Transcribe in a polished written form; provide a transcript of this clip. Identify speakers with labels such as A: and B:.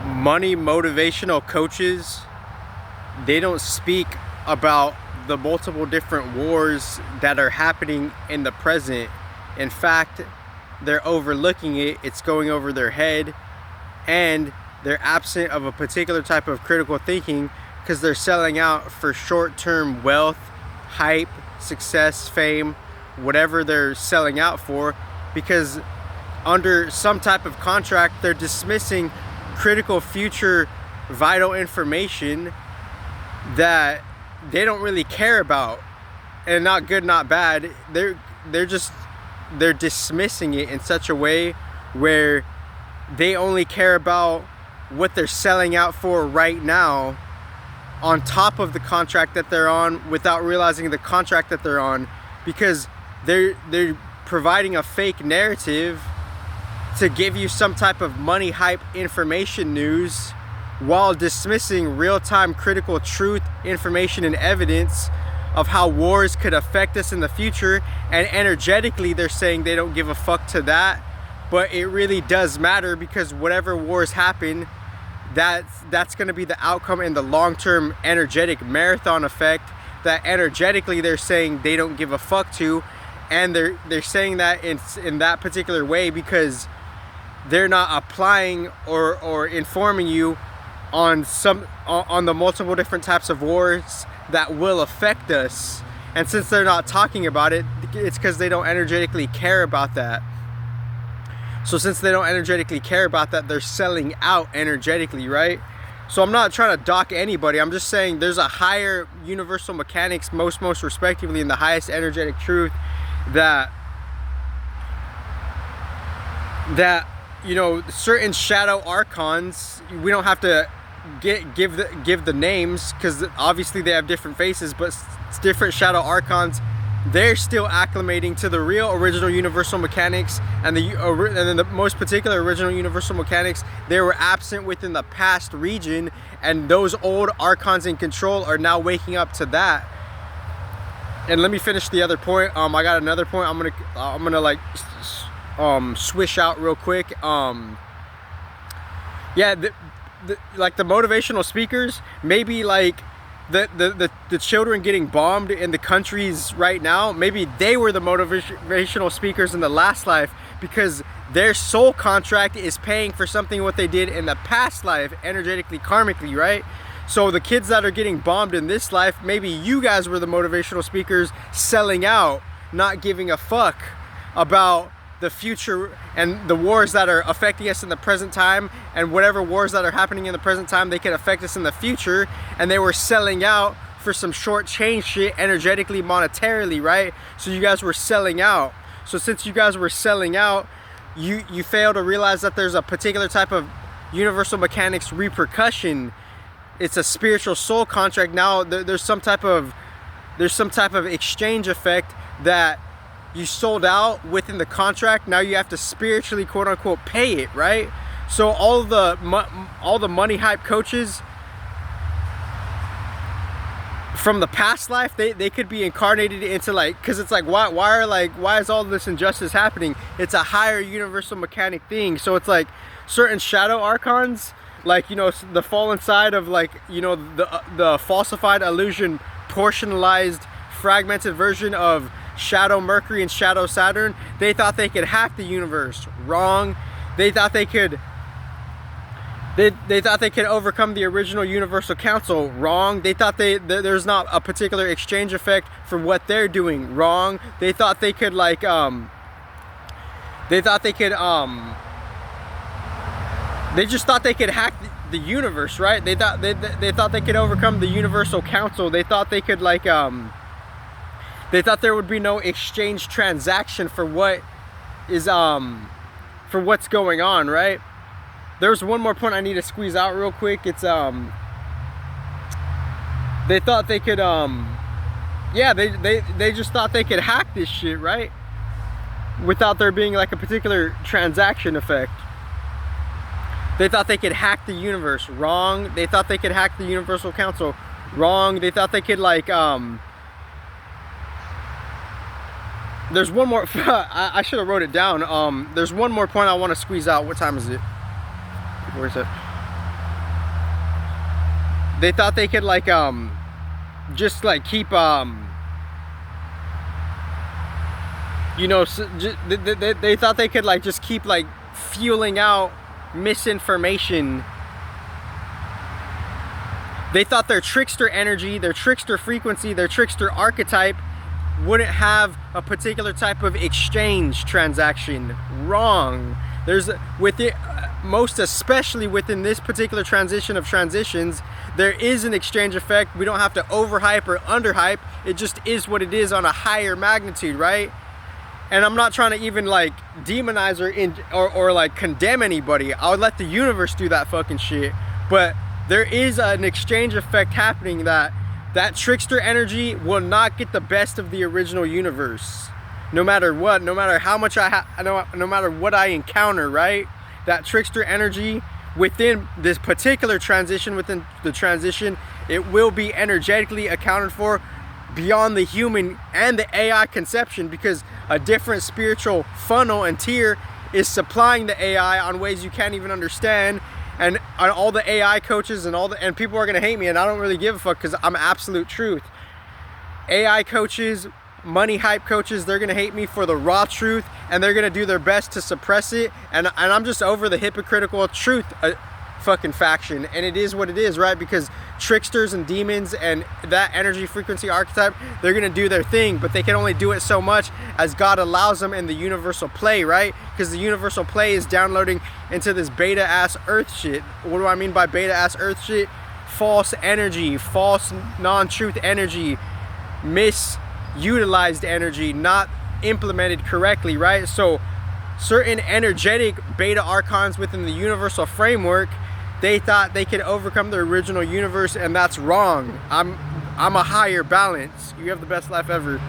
A: money motivational coaches, they don't speak about the multiple different wars that are happening in the present. In fact, they're overlooking it, it's going over their head, and they're absent of a particular type of critical thinking because they're selling out for short-term wealth, hype, success, fame, whatever they're selling out for, because under some type of contract they're dismissing critical future vital information that they don't really care about, and not good, not bad. They're dismissing it in such a way where they only care about what they're selling out for right now, on top of the contract that they're on, without realizing the contract that they're on, because they're providing a fake narrative to give you some type of money hype information news, while dismissing real-time critical truth, information, and evidence of how wars could affect us in the future. And energetically they're saying they don't give a fuck to that, but it really does matter, because whatever wars happen, that's going to be the outcome in the long-term energetic marathon effect that energetically they're saying they don't give a fuck to. And they're saying that in that particular way because they're not applying or informing you on the multiple different types of wars that will affect us. And since they're not talking about it, it's because they don't energetically care about that. So since they don't energetically care about that, they're selling out energetically, right? So I'm not trying to dock anybody. I'm just saying there's a higher universal mechanics, most respectively, in the highest energetic truth that you know, certain shadow archons, we don't have to give the names, because obviously they have different faces, but different shadow archons, they're still acclimating to the real original universal mechanics, and then the most particular original universal mechanics, they were absent within the past region, and those old archons in control are now waking up to that. And let me finish the other point. I got another point I'm gonna like swish out real quick. Yeah, like the motivational speakers, maybe like the children getting bombed in the countries right now, maybe they were the motivational speakers in the last life, because their soul contract is paying for something what they did in the past life, energetically, karmically, right? So the kids that are getting bombed in this life, maybe you guys were the motivational speakers selling out, not giving a fuck about the future and the wars that are affecting us in the present time, and whatever wars that are happening in the present time, they can affect us in the future. And they were selling out for some short change shit, energetically, monetarily, right? So you guys were selling out. So since you guys were selling out, you fail to realize that there's a particular type of universal mechanics repercussion. It's a spiritual soul contract. Now there's some type of exchange effect that you sold out within the contract. Now you have to spiritually, quote unquote, pay it, right? So all the money hype coaches from the past life, they could be incarnated into, like, because it's like, why is all this injustice happening? It's a higher universal mechanic thing. So it's like certain shadow archons, like, you know, the fallen side of, like, you know, the falsified illusion, portionalized, fragmented version of Shadow Mercury and Shadow Saturn, they thought they could hack the universe. Wrong. They thought they could overcome the original Universal Council. Wrong. They thought there's not a particular exchange effect for what they're doing. Wrong. They thought they could, like, they just thought they could hack the universe, right? They thought they could overcome the Universal Council. They thought they could, like, they thought there would be no exchange transaction for what is for what's going on, right? There's one more point I need to squeeze out real quick. It's they thought they could yeah, they just thought they could hack this shit, right? Without there being, like, a particular transaction effect. They thought they could hack the universe. Wrong. They thought they could hack the Universal Council. Wrong. They thought they could, like, there's one more, I should have wrote it down. There's one more point I want to squeeze out. What time is it? Where is it? they thought they could like just like keep you know, they thought they could like just keep like fueling out misinformation. They thought their trickster energy, their trickster frequency, their trickster archetype wouldn't have a particular type of exchange transaction. Wrong. There's, with it, most especially within this particular transition of transitions, there is an exchange effect. We don't have to overhype or underhype. It just is what it is on a higher magnitude, right? And I'm not trying to even like demonize or like condemn anybody. I would let the universe do that fucking shit. But there is an exchange effect happening that trickster energy will not get the best of the original universe. No matter what, no matter how much no matter what I encounter, right? That trickster energy within this particular transition, within the transition, it will be energetically accounted for beyond the human and the AI conception, because a different spiritual funnel and tier is supplying the AI on ways you can't even understand. And all the AI coaches and people are gonna hate me, and I don't really give a fuck because I'm absolute truth. AI coaches, money hype coaches, they're gonna hate me for the raw truth, and they're gonna do their best to suppress it. And I'm just over the hypocritical truth fucking faction, and it is what it is, right? Because tricksters and demons and that energy frequency archetype, they're gonna do their thing, but they can only do it so much as God allows them in the universal play, right? Because the universal play is downloading into this beta ass earth shit. What do I mean by beta ass earth shit? False energy, false non-truth energy, misutilized energy, not implemented correctly, right? So certain energetic beta archons within the universal framework, they thought they could overcome the original universe, and that's wrong. I'm a higher balance. You have the best life ever.